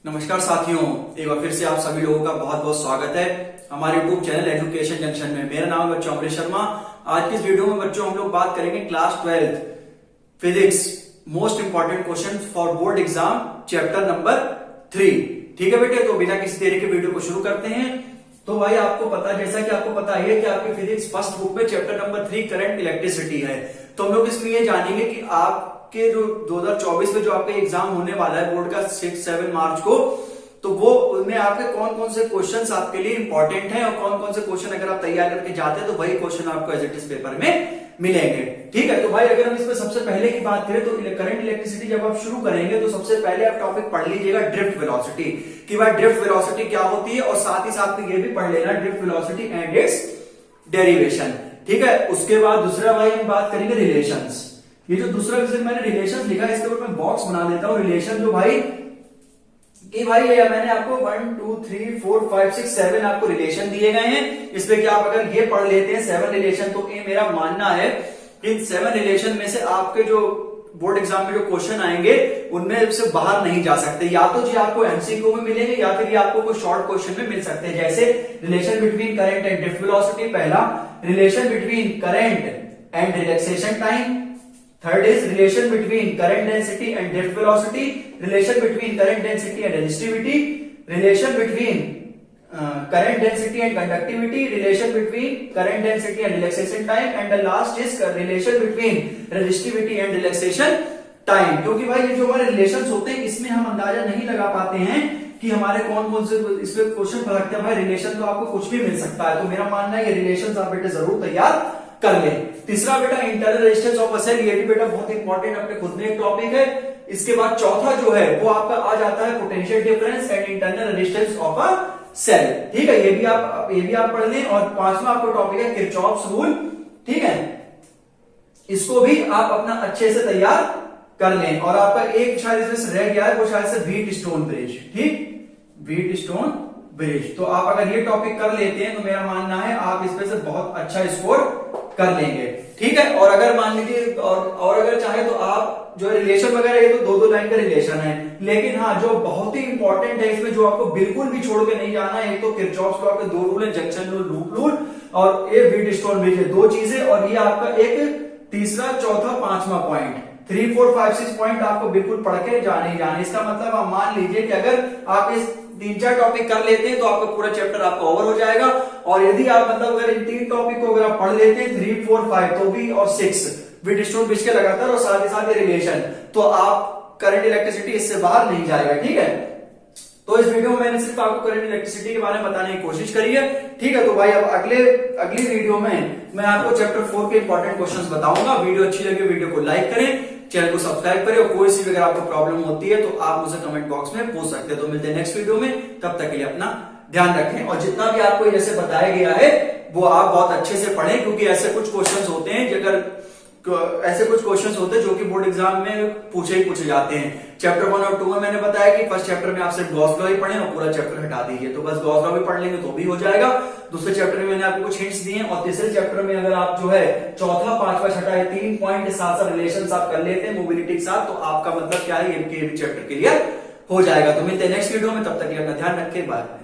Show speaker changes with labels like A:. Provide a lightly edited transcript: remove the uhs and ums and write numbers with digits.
A: नमस्कार साथियों, एक बार फिर से आप सभी लोगों का बहुत बहुत स्वागत है हमारे यूट्यूब चैनल एजुकेशन जंक्शन में। मेरा नाम है बच्चों अमरीश शर्मा। आज की इस वीडियो में बच्चों हम लोग बात करेंगे class 12 physics most important question for board exam chapter number 3। ठीक है बेटे, तो बिना किसी देरी के वीडियो को शुरू करते हैं। तो भाई आपको पता, जैसा कि आपको पता है कि आपके फिजिक्स फर्स्ट बुक में चैप्टर नंबर 3 करंट इलेक्ट्रिसिटी है। तो हम लोग इसमें ये जानेंगे कि आपके जो 2024 में जो आपका एग्जाम होने वाला है बोर्ड का 6-7 मार्च को, तो वो उनमें आपके कौन कौन से क्वेश्चंस आपके लिए इंपॉर्टेंट हैं और कौन कौन से क्वेश्चन अगर आप तैयार करके जाते हैं तो वही क्वेश्चन आपको एज इट इज पेपर में मिलेंगे। ठीक है, तो भाई अगर हम इसमें सबसे पहले की बात करें तो करंट इलेक्ट्रिसिटी जब आप शुरू करेंगे तो सबसे पहले आप टॉपिक पढ़ लीजिएगा ड्रिफ्ट वेलोसिटी, कि भाई ड्रिफ्ट वेलोसिटी क्या होती है, और साथ ही साथ में ये भी पढ़ लेना drift velocity and it's derivation. ठीक है, उसके बाद दूसरा भाई हम बात करेंगे रिलेशंस। ये जो दूसरा विषय मैंने रिलेशंस लिखा है इसके ऊपर मैं बॉक्स बना देता हूं। रिलेशन जो भाई कि भाई ये मैंने आपको 1 2 3 4 5 6 7 आपको रिलेशन दिए गए हैं। इसमें कि आप अगर ये पढ़ लेते हैं 7 रिलेशन, तो ये मेरा मानना है इन 7 रिलेशन में से आपके जो बोर्ड एग्जाम में जो क्वेश्चन आएंगे उनमें से बाहर नहीं जा सकते। या तो जी आपको एमसीक्यू में मिलेंगे या फिर ये आपको कोई शॉर्ट क्वेश्चन में मिल सकते हैं। जैसे relation between current and drift velocity, पहला relation between current and relaxation time, third is relation between current density and drift velocity, relation between current density and resistivity, relation between current density and conductivity, relation between current density and relaxation time, and the last is relation between resistivity and relaxation time। क्योंकि भाई ये जो हमारे relations होते हैं इसमें हम अंदाजा नहीं लगा पाते हैं कि हमारे कौन कौन से इसमें क्वेश्चन फंसते हैं। भाई रिलेशन तो आपको कुछ भी मिल सकता है, तो मेरा मानना है ये रिलेशंस आप बेटे जरूर तैयार कर ले। तीसरा बेटा internal resistance of a cell, ये भी बेटा बहुत इंपॉर्टेंट अपने खुद में एक टॉपिक है। इसके बाद चौथा जो है वो आपका आ जाता है potential difference and internal resistance of a cell. ठीक है, ये भी आप पढ़ लें। और पांचवा आपको टॉपिक है किरचॉफ्स रूल। ठीक है, इसको भी आप अपना अच्छे से तैयार कर लें। और आपका एक शायद इसमें से रह गया है, वो शायद से व्हीट स्टोन ब्रिज। ठीक, व्हीट स्टोन ब्रिज। तो आप अगर ये टॉपिक कर लेते हैं तो मेरा मानना है आप इसमें से बहुत अच्छा स्कोर कर लेंगे। ठीक है, और अगर मान लीजिए और अगर चाहे तो आप जो रिलेशन वगैरह ये तो 2-2 लाइन का रिलेशन है, लेकिन हाँ जो बहुत ही इंपॉर्टेंट है इसमें जो आपको बिल्कुल भी छोड़ के नहीं जाना है, एक तो किरचॉफ्स के आपके 2 रूल है, जंक्शन रूल, लूप रूल, और ये व्हीट स्टोन ब्रिज है। 2 चीजें, और ये आपका एक तीसरा, चौथा, पांचवा पॉइंट, 3 4 5 6 पॉइंट आपको बिल्कुल पढ़ के जाने ही जाने। इसका मतलब आप मान लीजिए कि अगर आप इस 3-4 टॉपिक कर लेते हैं तो आपका पूरा चैप्टर आपका ओवर हो जाएगा। और यदि आप मतलब अगर इन 3 टॉपिक को अगर आप पढ़ लेते हैं 3 4 5 तो भी, और 6 व्हीट स्टोन ब्रिज के लगातार, और साथ ही साथ रिलेशन, तो आप करंट इलेक्ट्रिसिटी इससे बाहर नहीं जाएगा। ठीक है, तो इस वीडियो में मैंने सिर्फ आपको करंट इलेक्ट्रिसिटी के बारे में बताने की कोशिश करी है। ठीक है, तो भाई अब अगली वीडियो में मैं आपको चैप्टर 4 के इंपॉर्टेंट क्वेश्चंस बताऊंगा। वीडियो अच्छी लगे वीडियो को लाइक करें, चैनल को सब्सक्राइब करें, और कोई सी भी अगर आपको प्रॉब्लम होती है तो आप मुझे कमेंट बॉक्स में पूछ सकते हैं। तो मिलते हैं नेक्स्ट वीडियो में, तब तक के लिए अपना ध्यान रखें। और जितना भी आपको जैसे बताया गया है वो आप बहुत अच्छे से पढ़ें, क्योंकि ऐसे कुछ क्वेश्चंस होते हैं जो कि बोर्ड एग्जाम में पूछे जाते हैं। चैप्टर 1 और 2 में मैंने बताया कि फर्स्ट चैप्टर में आप सिर्फ गॉस लॉ ही पढ़ें और पूरा चैप्टर हटा दीजिए, तो बस गॉस लॉ भी पढ़ लेंगे तो भी हो जाएगा। दूसरे चैप्टर में मैंने आपको कुछ हिंट्स दिए हैं, और तीसरे चैप्टर में अगर आप जो है चौथा, पांचवा, छठा, 3 पॉइंट के साथ रिलेशन आप कर लेते हैं मोबिलिटी के साथ, तो आपका मतलब क्या है, ये चैप्टर क्लियर हो जाएगा। तो मिलते हैं नेक्स्ट वीडियो में, तब तक के लिए अपना ध्यान रखें, बाय।